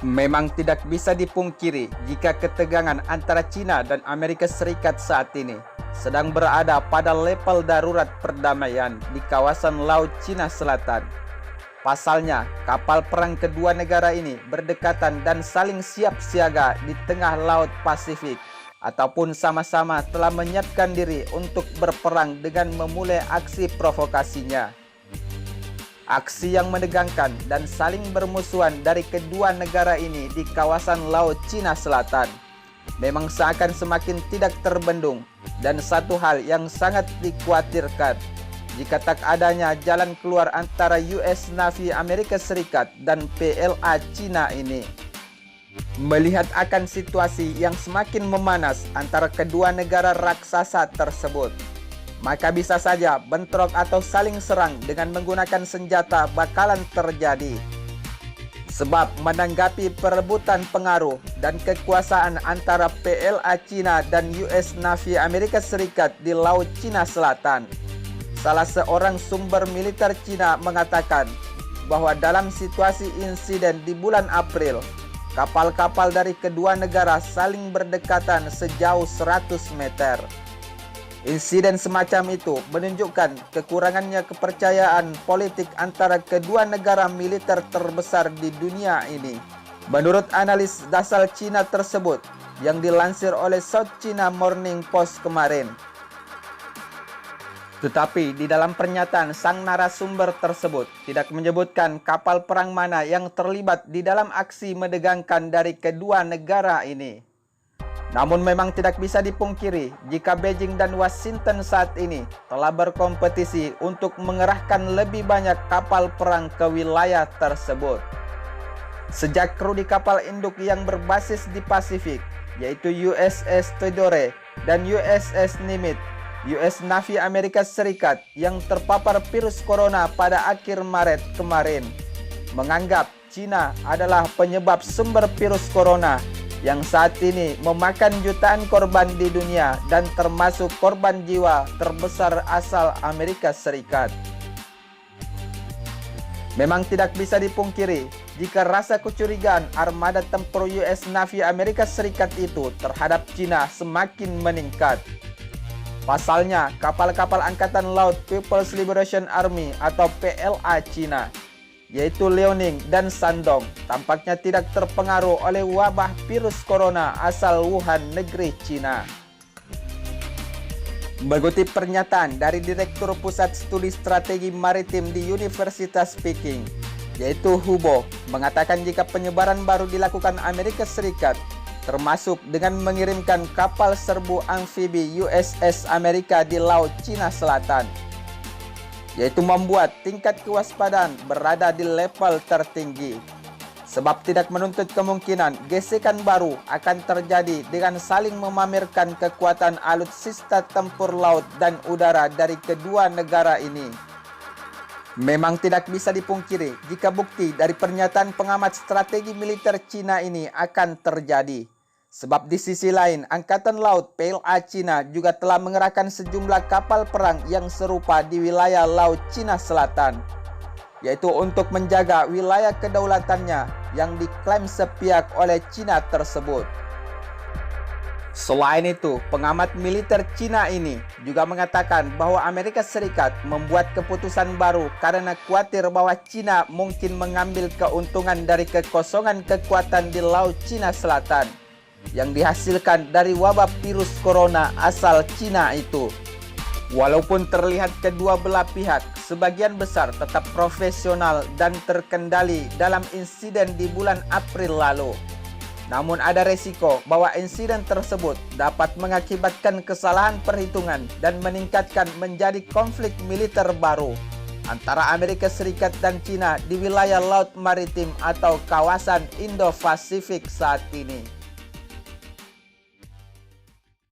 Memang tidak bisa dipungkiri jika ketegangan antara China dan Amerika Serikat saat ini sedang berada pada level darurat perdamaian di kawasan Laut Cina Selatan. Pasalnya, kapal perang kedua negara ini berdekatan dan saling siap siaga di tengah Laut Pasifik, ataupun sama-sama telah menyiapkan diri untuk berperang dengan memulai aksi provokasinya. Aksi yang menegangkan dan saling bermusuhan dari kedua negara ini di kawasan Laut Cina Selatan memang seakan semakin tidak terbendung, dan satu hal yang sangat dikhawatirkan jika tak adanya jalan keluar antara US Navy Amerika Serikat dan PLA Cina ini. Melihat akan situasi yang semakin memanas antara kedua negara raksasa tersebut, maka bisa saja bentrok atau saling serang dengan menggunakan senjata bakalan terjadi. Sebab menanggapi perebutan pengaruh dan kekuasaan antara PLA Cina dan US Navy Amerika Serikat di Laut Cina Selatan, salah seorang sumber militer Cina mengatakan bahwa dalam situasi insiden di bulan April, kapal-kapal dari kedua negara saling berdekatan sejauh 100 meter. Insiden semacam itu menunjukkan kekurangannya kepercayaan politik antara kedua negara militer terbesar di dunia ini. Menurut analis dasar Cina tersebut yang dilansir oleh South China Morning Post kemarin. Tetapi di dalam pernyataan sang narasumber tersebut tidak menyebutkan kapal perang mana yang terlibat di dalam aksi menegangkan dari kedua negara ini. Namun memang tidak bisa dipungkiri jika Beijing dan Washington saat ini telah berkompetisi untuk mengerahkan lebih banyak kapal perang ke wilayah tersebut. Sejak kru di kapal induk yang berbasis di Pasifik, yaitu USS Theodore dan USS Nimitz, US Navy Amerika Serikat yang terpapar virus corona pada akhir Maret kemarin, menganggap Cina adalah penyebab sumber virus corona yang saat ini memakan jutaan korban di dunia dan termasuk korban jiwa terbesar asal Amerika Serikat. Memang tidak bisa dipungkiri jika rasa kecurigaan armada tempur US Navy Amerika Serikat itu terhadap Cina semakin meningkat. Pasalnya, kapal-kapal Angkatan Laut People's Liberation Army atau PLA Cina, yaitu Liaoning dan Shandong, tampaknya tidak terpengaruh oleh wabah virus corona asal Wuhan, negeri Cina. Mengutip pernyataan dari Direktur Pusat Studi Strategi Maritim di Universitas Peking, yaitu Hubo, mengatakan jika penyebaran baru dilakukan Amerika Serikat, termasuk dengan mengirimkan kapal serbu amfibi USS Amerika di Laut Cina Selatan, yaitu membuat tingkat kewaspadaan berada di level tertinggi. Sebab tidak menuntut kemungkinan gesekan baru akan terjadi dengan saling memamerkan kekuatan alutsista tempur laut dan udara dari kedua negara ini. Memang tidak bisa dipungkiri jika bukti dari pernyataan pengamat strategi militer Cina ini akan terjadi. Sebab di sisi lain, Angkatan Laut PLA Cina juga telah mengerahkan sejumlah kapal perang yang serupa di wilayah Laut Cina Selatan, yaitu untuk menjaga wilayah kedaulatannya yang diklaim sepihak oleh Cina tersebut. Selain itu, pengamat militer Cina ini juga mengatakan bahwa Amerika Serikat membuat keputusan baru karena khawatir bahwa Cina mungkin mengambil keuntungan dari kekosongan kekuatan di Laut Cina Selatan yang dihasilkan dari wabah virus corona asal Cina itu. Walaupun terlihat kedua belah pihak sebagian besar tetap profesional dan terkendali dalam insiden di bulan April lalu, namun ada resiko bahwa insiden tersebut dapat mengakibatkan kesalahan perhitungan dan meningkatkan menjadi konflik militer baru antara Amerika Serikat dan Cina di wilayah laut maritim atau kawasan Indo-Pasifik saat ini.